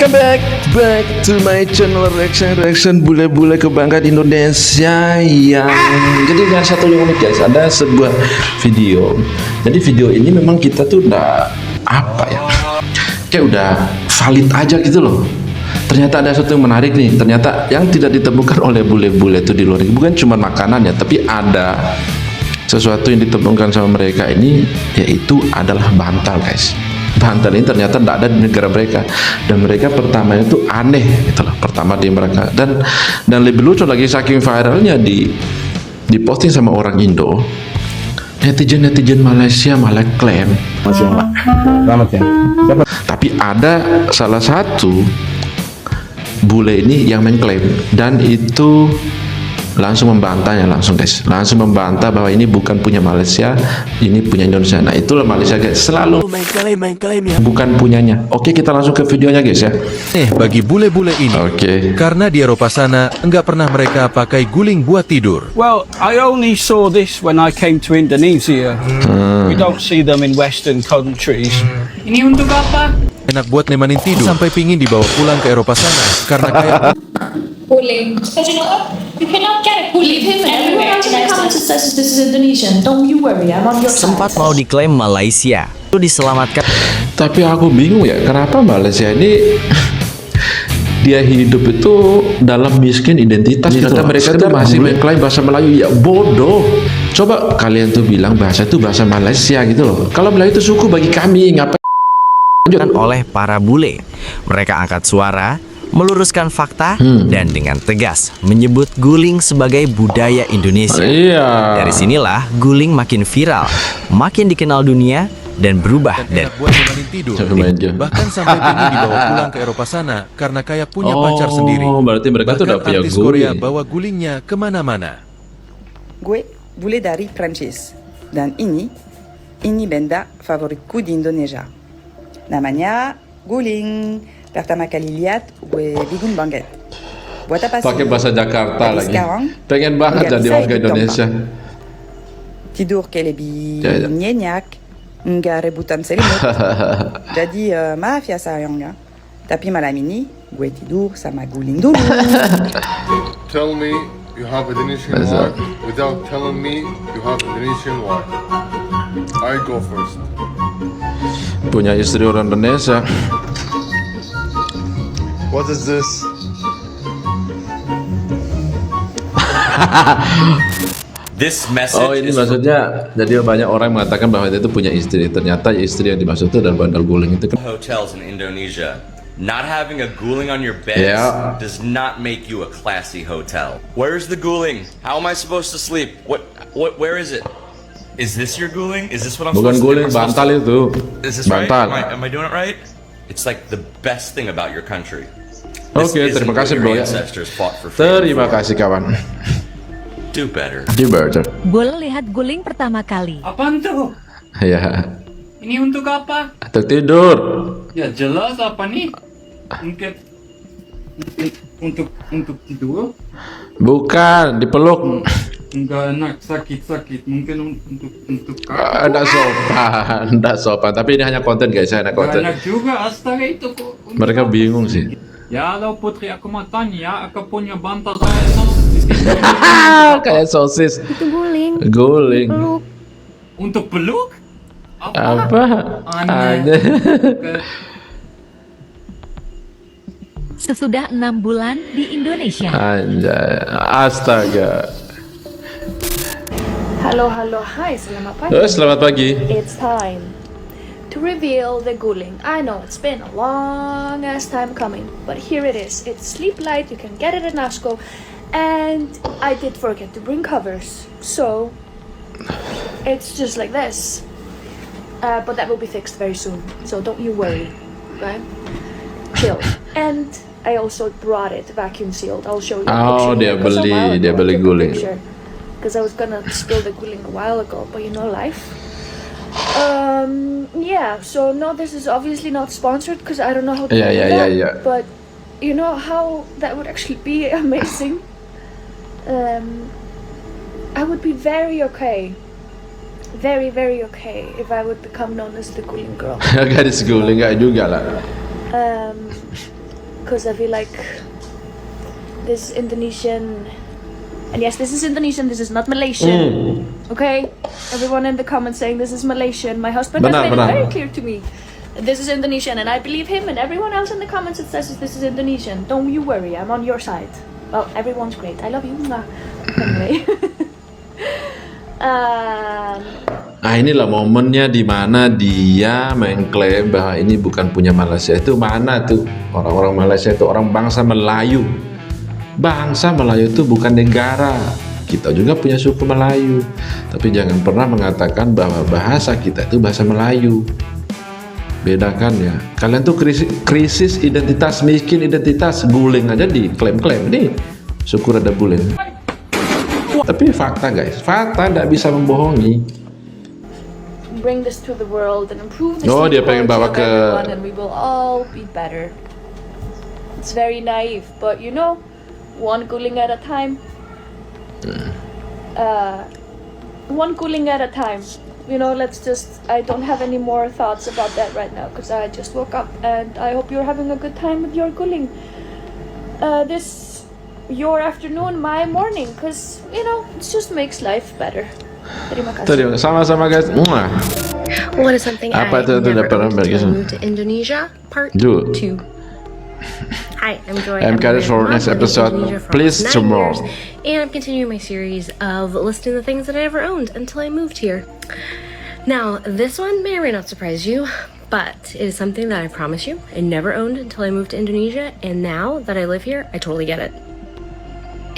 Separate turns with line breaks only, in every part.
Come back to my channel reaction bule-bule kebanggaan Indonesia yang jadi yang satu yang unik guys, ada sebuah video. Jadi video ini memang kita tuh udah apa ya, kayak udah valid aja gitu loh. Ternyata ada sesuatu yang menarik nih. Ternyata yang tidak ditemukan oleh bule-bule itu di luar negeri bukan cuma makanan ya, tapi ada sesuatu yang ditemukan sama mereka ini, yaitu adalah bantal guys. Bantal ini ternyata tidak ada di negara mereka, dan mereka pertama itu aneh gitu loh, pertama di mereka, dan lebih lucu lagi, saking viralnya di posting sama orang Indo, netizen Malaysia malah klaim,
Selamat ya. Siapa?
tapi ada salah satu bule ini yang mengklaim, dan itu langsung membantahnya, langsung membantah bahwa ini bukan punya Malaysia, ini punya Indonesia. Nah itulah Malaysia guys, selalu main klaim ya, bukan punyanya. Oke, kita langsung ke videonya guys ya.
Bagi bule-bule ini,
Oke.
karena di Eropa sana enggak pernah mereka pakai guling buat tidur.
Well, I only saw this when I came to Indonesia. We don't see them in Western countries. Ini untuk apa?
Enak buat nemanin tidur, sampai pingin dibawa pulang ke Eropa sana karena kayak
Guling. Because you know what? You cannot get a guling everywhere.
Says this is Indonesian. Don't you worry, I'm on your side.
Sempat mau diklaim Malaysia, itu diselamatkan.
Tapi aku bingung ya, kenapa Malaysia ini dia hidup itu dalam miskin identitas gitu. Mereka tuh masih mengklaim bahasa Melayu, ya bodoh. Coba kalian tuh bilang bahasa itu bahasa Malaysia gitu loh. Kalau Melayu itu suku bagi kami, ngapain?
Oleh para bule, mereka angkat suara, meluruskan fakta, dan dengan tegas menyebut guling sebagai budaya Indonesia.
Iya.
Dari sinilah guling makin viral, makin dikenal dunia, dan berubah dan
enak buat nemanin tidur.
Coba aja.
Bahkan sampai pingin dibawa pulang ke Eropa sana karena kayak punya pacar sendiri.
Berarti mereka tuh
Bahkan
udah punya
artis Korea
guling.
bawa gulingnya kemana-mana.
Gue bule dari Prancis dan ini benda favoritku di Indonesia. Namanya guling. Pertama kali lihat gue bingung banget. Buat apa sih?
Pakai bahasa Jakarta
Tapi
lagi.
sekarang,
Pengen banget
nggak
jadi
bisa
warga
hidup
Indonesia.
Tidur kayak lebih
Ya.
nyenyak, nggak rebutan selimut. Jadi maaf ya sayangnya. Tapi malam ini gue tidur sama guling dulu.
Tell me you have Indonesian
What is
wife
that?
without telling me you have Indonesian wife. I go first.
Punya istri orang Indonesia.
What is this?
This message
Oh, ini
is
maksudnya, jadi banyak orang mengatakan bahwa dia itu punya istri. Ternyata istri yang dimaksud itu adalah bandar guling itu.
hotels in Indonesia. Not having a guling on your beds
Yeah.
does not make you a classy hotel. Where's the guling? How am I supposed to sleep? Where is it? Is this your guling? Is this what I'm
Bukan
supposed to do?
guling,
Am I supposed
bantal
to-
itu.
Is this right?
Bantal.
Am I doing it right? It's like the best thing about your country.
Oke, terima kasih bro ya.
Ancestors fought for freedom
Terima
for.
kasih kawan.
Do better.
Gilbert.
Boleh lihat guling pertama kali.
Apaan tuh?
Ya,
Ini untuk apa?
untuk tidur.
Ya jelas apa nih? Untuk tidur?
Bukan, dipeluk.
Enggak enak, sakit. Mungkin untuk
Nggak sopan, nggak sopan. Tapi ini hanya konten guys, hanya
Enggak
konten.
enak juga, astaga itu kok. Untuk
Mereka
apa?
bingung sih.
Ya lo putri, aku mau tanya, aku punya bantal kayak sosis di sini.
Kayak sosis.
Itu guling.
Guling.
Peluk.
Untuk peluk?
Apa?
Aneh. Ke-
Sesudah 6 bulan di Indonesia.
Anjay, astaga.
Halo, hi, selamat pagi.
Selamat pagi.
It's time to reveal the guling. I know it's been a long ass time coming, but here it is. It's Sleep Light, you can get it in Nasco, and I did forget to bring covers, so it's just like this. But that will be fixed very soon, so don't you worry, okay? Chill. And I also brought it vacuum sealed. I'll show you.
Oh, dia beli guling.
Because I was gonna spill the guling a while ago, but you know life. Yeah. So no, this is obviously not sponsored because I don't know how to do that.
Yeah.
But you know how that would actually be amazing. I would be very okay. Very okay if I would become known as the guling girl.
Gadis guling nggak juga lah.
because I feel like this Indonesian, and yes, this is Indonesian, this is not Malaysian. Okay, everyone in the comments saying this is Malaysian. My husband has made it very clear to me. This is Indonesian, and I believe him, and everyone else in the comments that says this is Indonesian. Don't you worry, I'm on your side. Well, everyone's great. I love you. Mwah. Anyway.
Nah, inilah momennya di mana dia mengklaim bahwa ini bukan punya Malaysia. Itu mana tuh orang-orang Malaysia itu orang bangsa Melayu. Bangsa Melayu itu bukan negara. Kita juga punya suku Melayu. Tapi jangan pernah mengatakan bahwa bahasa kita itu bahasa Melayu. Bedakan ya. Kalian tuh krisis identitas, miskin identitas, guling aja diklaim-klaim. Nih, syukur ada guling. Tapi fakta guys, fakta tidak bisa membohongi.
Bring this to the world and improve this
Oh,
to
dia
the
pengen
world
bawa
of
ke
everyone, and we will all be better. It's very naive, but you know, one guling at a time. One guling at a time. You know, I don't have any more thoughts about that right now because I just woke up, and I hope you're having a good time with your guling. Your afternoon, my morning, because, you know, it just makes life better. Terima kasih.
Sama-sama guys.
What is something
Apa
I
itu
never
pernah
owned until I
bagi-
moved to Indonesia? Part
Dude.
2. Hi, I'm Joy.
I'm
married
excited for
to a
next
mom, lived in
episode.
Indonesia for
Please
almost 9
tomorrow.
years, and I'm continuing my series of listing the things that I never owned until I moved here. Now, this one may or may not surprise you, but it is something that I promise you I never owned until I moved to Indonesia, and now that I live here, I totally get it.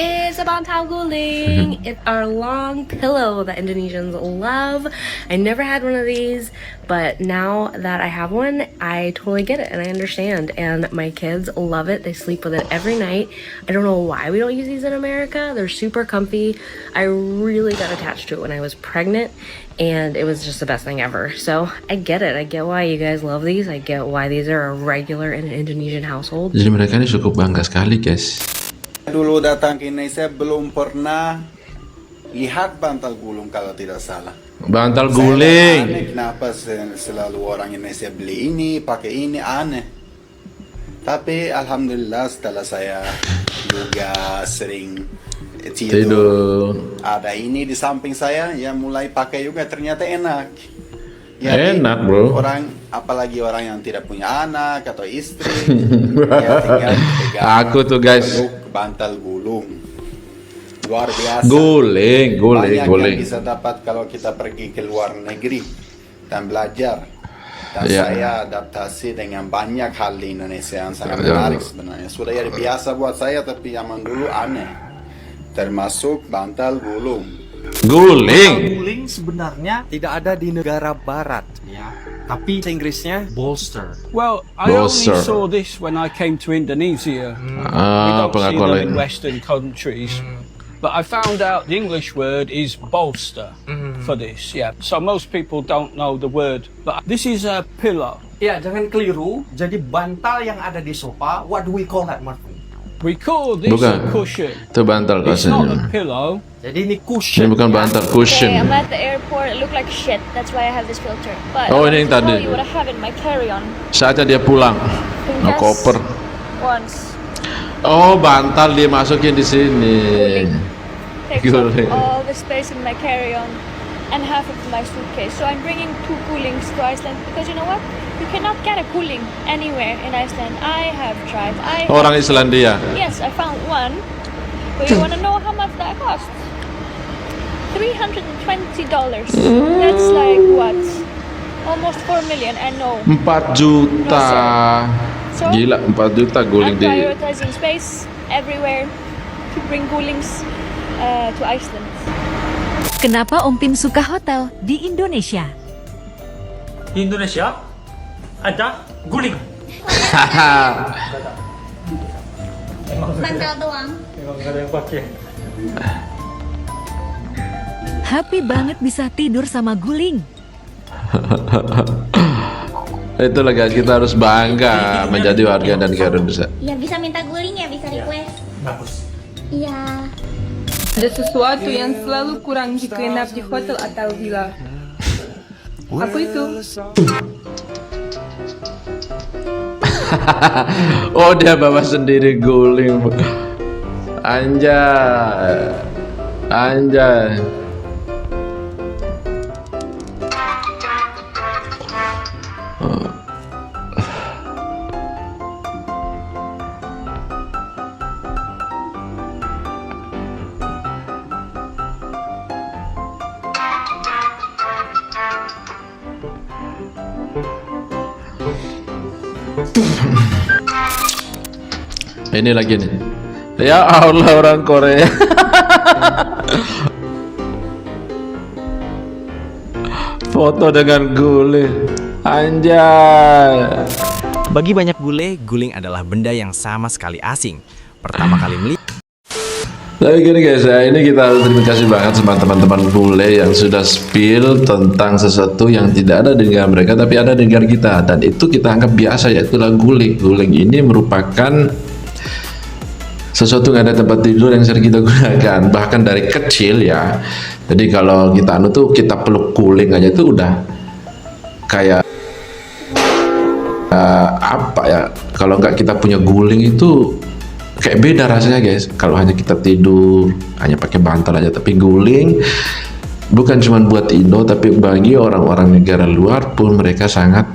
It's a bantal guling. It's our long pillow that Indonesians love. I never had one of these, but now that I have one, I totally get it and I understand. And my kids love it. They sleep with it every night. I don't know why we don't use these in America. They're super comfy. I really got attached to it when I was pregnant, and it was just the best thing ever. So I get it. I get why you guys love these. I get why these are a regular in an Indonesian household.
Jadi mereka ini cukup bangga sekali guys.
Dulu datang ke Indonesia belum pernah lihat bantal gulung kalau tidak salah.
Bantal
Saya
guling.
aneh kenapa selalu orang Indonesia beli ini, pakai ini, aneh. Tapi alhamdulillah setelah saya juga sering tidur, ada ini di samping saya, ya mulai pakai juga ternyata enak. Ya,
Enak bro.
Orang, apalagi orang yang tidak punya anak atau istri, ya tinggal pegang
Aku tuh guys.
peluk bantal gulung. Luar biasa.
Guling.
Banyak yang bisa dapat kalau kita pergi ke luar negeri dan belajar. Dan
Ya.
saya adaptasi dengan banyak hal di Indonesia yang sangat menarik sebenarnya. Sudah jadi biasa buat saya, tapi zaman dulu aneh. Termasuk bantal gulung.
Guling.
Guling sebenarnya tidak ada di negara barat ya. Tapi Inggrisnya bolster.
Well, I only
Bolster.
saw this when I came to Indonesia. We
Ah,
don't see
pengakuan
them
lain.
in Western countries. But I found out the English word is bolster for this, yeah. So most people don't know the word. But this is a pillow.
Ya, jangan keliru. Jadi bantal yang ada di sofa, what do we call that, Martin?
We call this
Bukan.
a cushion.
Itu bantal
It's not a
rasanya.
pillow.
Jadi ini
Ini
cushion.
bukan bantal,
Okay,
cushion.
I'm at the airport. It looked like shit. That's why I have this filter. But
Oh,
I
ini yang
wanted to tell
tadi.
you what I have in my carry-on.
Saatnya dia pulang.
Can
No
guess
koper.
once.
Oh, bantal dia masukin di sini.
Takes up
Guling.
all the space in my carry-on and half of my suitcase. So I'm bringing 2 gulings to Iceland because you know what? You cannot get a guling anywhere in Iceland. I have tried.
Orang Islandia.
Yes, I found one. But you want to know how much that cost? $320. That's like what? Almost 4 million. And no,
4 juta.
So,
Gila, 4 juta guling
I'm
di.
prioritizing space everywhere to bring gulings to Iceland.
Kenapa Om Pin suka hotel di Indonesia?
Di Indonesia ada guling.
Bantal doang.
Memang ada yang pakai.
Happy banget bisa tidur sama guling.
Itulah guys, kita harus bangga menjadi warga dan negara Indonesia.
Ya bisa minta guling ya, bisa request.
Bagus.
Iya.
Ada sesuatu yang selalu kurang jika nginap di hotel atau villa. Apa itu?
Oh, dia bawa sendiri guling. Anjay. Anjay. Ini lagi nih. Ya Allah, orang Korea. Foto dengan guling. Anjay.
Bagi banyak bule, guling adalah benda yang sama sekali asing. Pertama kali melihat.
Tapi gini guys ya, ini kita harus terima kasih banget sama teman-teman bule yang sudah spill tentang sesuatu yang tidak ada di negara mereka tapi ada di negara kita, dan itu kita anggap biasa, yaitu guling. Guling ini merupakan sesuatu yang ada tempat tidur yang sering kita gunakan bahkan dari kecil ya. Jadi kalau kita kita peluk guling aja itu udah kayak apa ya, kalau nggak kita punya guling itu kayak beda rasanya guys. Kalau hanya kita tidur hanya pakai bantal aja, tapi guling bukan cuma buat Indo tapi bagi orang-orang negara luar pun mereka sangat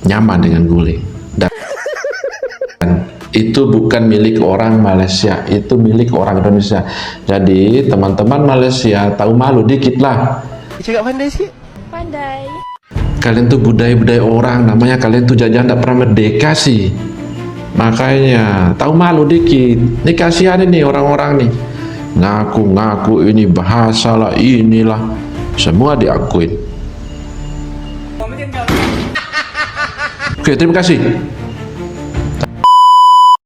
nyaman dengan guling. Dan itu bukan milik orang Malaysia, itu milik orang Indonesia. Jadi teman-teman Malaysia tahu malu dikit lah.
Cakap pandai sih.
Pandai.
Kalian tuh budaya-budaya orang, namanya kalian tuh jajan tidak pernah merdeka sih. Makanya tahu malu dikit. Ini kasihan ini orang-orang nih. Ngaku-ngaku ini bahasa lah, inilah. Semua diakuin. Oke, terima kasih.